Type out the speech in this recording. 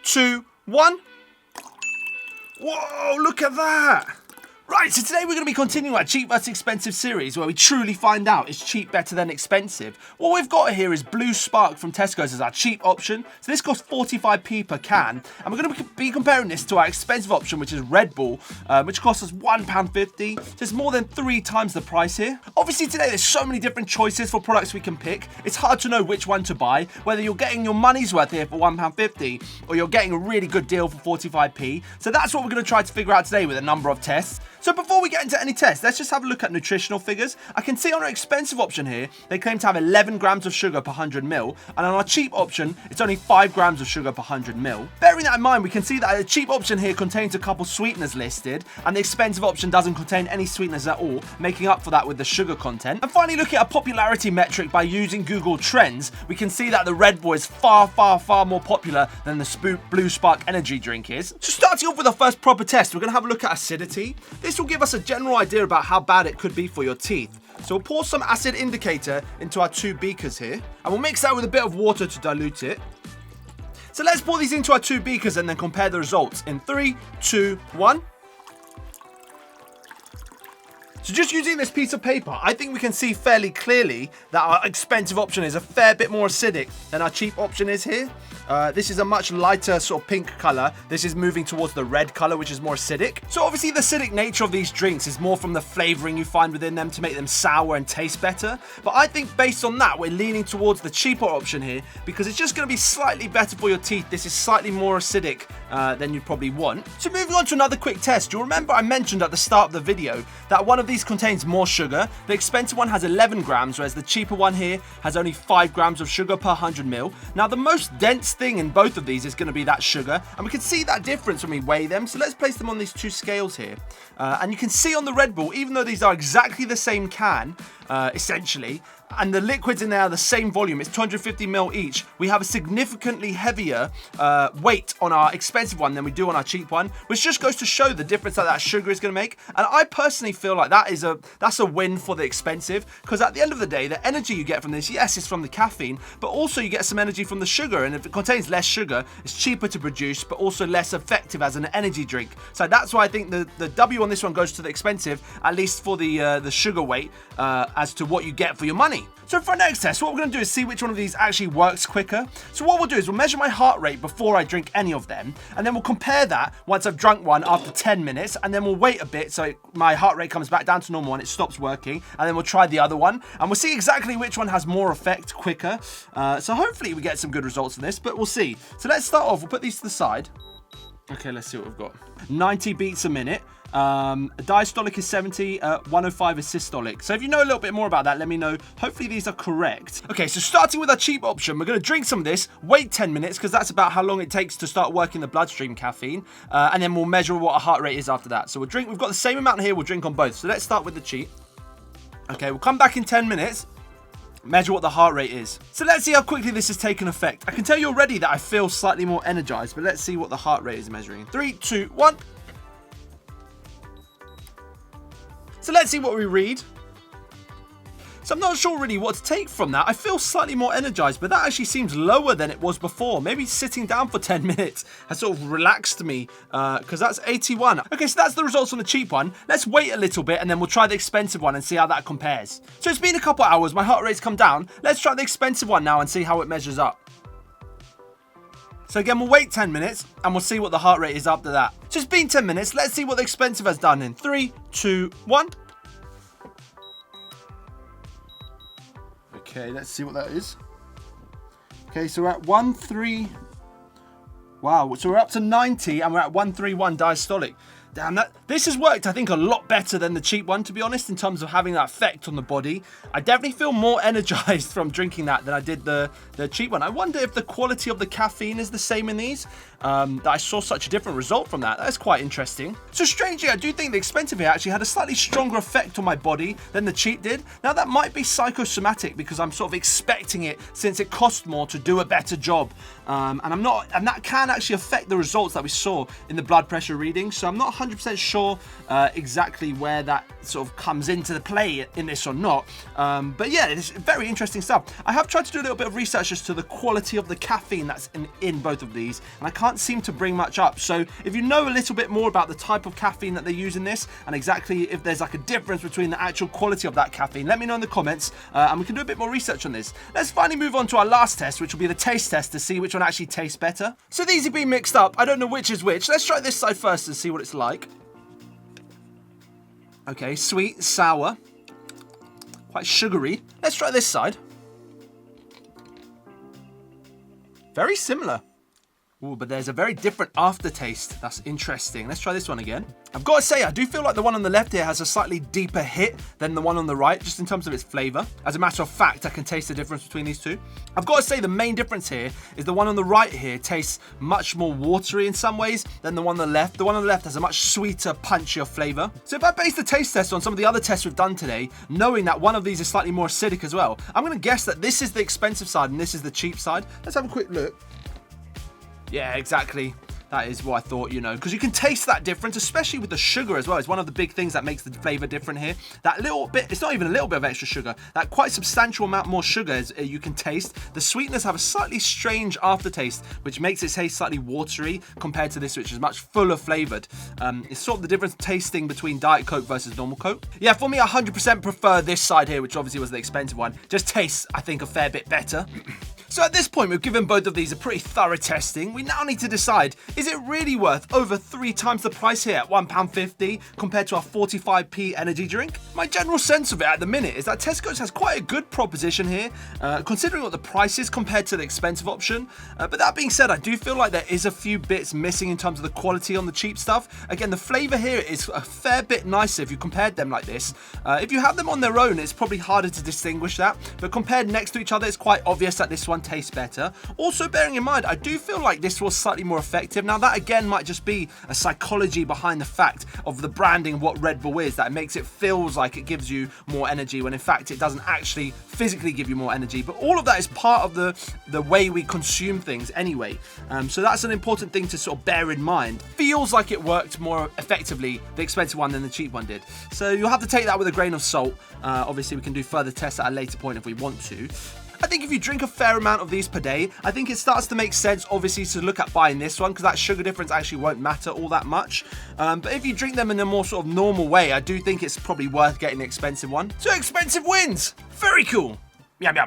2, 1. Whoa, look at that. Right, so today we're going to be continuing our cheap versus expensive series where we truly find out is cheap better than expensive. What we've got here is Blue Spark from Tesco's as our cheap option. So this costs 45p per can. And we're going to be comparing this to our expensive option, which is Red Bull, which costs us £1.50. So it's more than 3 times the price here. Obviously today there's so many different choices for products we can pick. It's hard to know which one to buy, whether you're getting your money's worth here for £1.50 or you're getting a really good deal for 45p. So that's what we're going to try to figure out today with a number of tests. So before we get into any tests, let's just have a look at nutritional figures. I can see on our expensive option here, they claim to have 11 grams of sugar per 100 ml, and on our cheap option, it's only 5 grams of sugar per 100 ml. Bearing that in mind, we can see that the cheap option here contains a couple sweeteners listed, and the expensive option doesn't contain any sweeteners at all, making up for that with the sugar content. And finally, looking at a popularity metric by using Google Trends, we can see that the Red Bull is far more popular than the Blue Spark energy drink is. So starting off with our first proper test, we're going to have a look at acidity. This will give us a general idea about how bad it could be for your teeth. So we'll pour some acid indicator into our 2 beakers here, and we'll mix that with a bit of water to dilute it. So let's pour these into our 2 beakers and then compare the results in 3, 2, 1. So just using this piece of paper, I think we can see fairly clearly that our expensive option is a fair bit more acidic than our cheap option is here. This is a much lighter sort of pink color. This is moving towards the red color, which is more acidic. So obviously the acidic nature of these drinks is more from the flavoring you find within them to make them sour and taste better. But I think based on that, we're leaning towards the cheaper option here because it's just going to be slightly better for your teeth. This is slightly more acidic than you'd probably want. So moving on to another quick test. You'll remember I mentioned at the start of the video that one of these contains more sugar. The expensive one has 11 grams, whereas the cheaper one here has only 5 grams of sugar per 100 ml. Now the most dense thing in both of these is going to be that sugar, and we can see that difference when we weigh them. So let's place them on these 2 scales here, and you can see on the Red Bull, even though these are exactly the same can, essentially, and the liquids in there are the same volume, it's 250 ml each, we have a significantly heavier weight on our expensive one than we do on our cheap one, which just goes to show the difference that sugar is going to make. And I personally feel like that's a win for the expensive, because at the end of the day, the energy you get from this, yes, is from the caffeine, but also you get some energy from the sugar, and if it contains less sugar, it's cheaper to produce, but also less effective as an energy drink. So that's why I think the W on this one goes to the expensive, at least for the sugar weight, as to what you get for your money. So for our next test, what we're going to do is see which one of these actually works quicker. So what we'll do is we'll measure my heart rate before I drink any of them, and then we'll compare that once I've drunk one after 10 minutes, and then we'll wait a bit so my heart rate comes back down to normal and it stops working, and then we'll try the other one, and we'll see exactly which one has more effect quicker. So hopefully we get some good results in this, but we'll see. So let's start off, we'll put these to the side. Okay, let's see what we've got. 90 beats a minute. Diastolic is 70, 105 is systolic. So if you know a little bit more about that, let me know. Hopefully these are correct. Okay, so starting with our cheap option, we're going to drink some of this, wait 10 minutes, because that's about how long it takes to start working the bloodstream caffeine, and then we'll measure what our heart rate is after that. So we've got the same amount here, we'll drink on both. So let's start with the cheap. Okay, we'll come back in 10 minutes. Measure what the heart rate is. So let's see how quickly this has taken effect. I can tell you already that I feel slightly more energized, but let's see what the heart rate is measuring. 3, 2, 1. So let's see what we read. So I'm not sure really what to take from that. I feel slightly more energized, but that actually seems lower than it was before. Maybe sitting down for 10 minutes has sort of relaxed me, because that's 81. Okay, so that's the results on the cheap one. Let's wait a little bit and then we'll try the expensive one and see how that compares. So it's been a couple hours, my heart rate's come down. Let's try the expensive one now and see how it measures up. So again, we'll wait 10 minutes and we'll see what the heart rate is after that. So it's been 10 minutes. Let's see what the expensive has done in 3, 2, 1. Okay, let's see what that is. Okay, so we're at 1.3. Wow, so we're up to 90 and we're at 131 diastolic. Damn, this has worked, I think, a lot better than the cheap one, to be honest, in terms of having that effect on the body. I definitely feel more energized from drinking that than I did the cheap one. I wonder if the quality of the caffeine is the same in these, that I saw such a different result from that. That's quite interesting. So strangely, I do think the expensive here actually had a slightly stronger effect on my body than the cheap did. Now, that might be psychosomatic because I'm sort of expecting it, since it cost more, to do a better job. And that can actually affect the results that we saw in the blood pressure reading. So I'm not 100% sure exactly where that sort of comes into the play in this or not. But yeah, it's very interesting stuff. I have tried to do a little bit of research as to the quality of the caffeine that's in both of these, and I can't seem to bring much up. So if you know a little bit more about the type of caffeine that they use in this, and exactly if there's like a difference between the actual quality of that caffeine, let me know in the comments, and we can do a bit more research on this. Let's finally move on to our last test, which will be the taste test to see which one actually tastes better. So these have been mixed up. I don't know which is which. Let's try this side first and see what it's like. Okay, sweet, sour, quite sugary. Let's try this side. Very similar. Ooh, but there's a very different aftertaste. That's interesting. Let's try this one again. I've got to say, I do feel like the one on the left here has a slightly deeper hit than the one on the right, just in terms of its flavor. As a matter of fact, I can taste the difference between these two. I've got to say the main difference here is the one on the right here tastes much more watery in some ways than the one on the left. The one on the left has a much sweeter, punchier flavor. So if I base the taste test on some of the other tests we've done today, knowing that one of these is slightly more acidic as well, I'm going to guess that this is the expensive side and this is the cheap side. Let's have a quick look. Yeah, exactly. That is what I thought, you know, because you can taste that difference, especially with the sugar as well. It's one of the big things that makes the flavor different here. That little bit, it's not even a little bit of extra sugar, that quite substantial amount more sugar is, you can taste. The sweetness have a slightly strange aftertaste, which makes it taste slightly watery compared to this, which is much fuller flavored. It's sort of the difference tasting between Diet Coke versus normal Coke. Yeah, for me, I 100% prefer this side here, which obviously was the expensive one. Just tastes, I think, a fair bit better. So at this point, we've given both of these a pretty thorough testing. We now need to decide, is it really worth over 3 times the price here at £1.50 compared to our 45p energy drink? My general sense of it at the minute is that Tesco's has quite a good proposition here, considering what the price is compared to the expensive option. But that being said, I do feel like there is a few bits missing in terms of the quality on the cheap stuff. Again, the flavour here is a fair bit nicer if you compared them like this. If you have them on their own, it's probably harder to distinguish that. But compared next to each other, it's quite obvious that this one tastes better. Also, bearing in mind, I do feel like this was slightly more effective. Now, that again might just be a psychology behind the fact of the branding of what Red Bull is, that it makes it feels like it gives you more energy when in fact it doesn't actually physically give you more energy. But all of that is part of the way we consume things anyway. So that's an important thing to sort of bear in mind. Feels like it worked more effectively, the expensive one, than the cheap one did. So you'll have to take that with a grain of salt. Obviously, we can do further tests at a later point if we want to. I think if you drink a fair amount of these per day, I think it starts to make sense, obviously, to look at buying this one, because that sugar difference actually won't matter all that much. But if you drink them in a more sort of normal way, I do think it's probably worth getting the expensive one. So expensive wins! Very cool! Yum yum.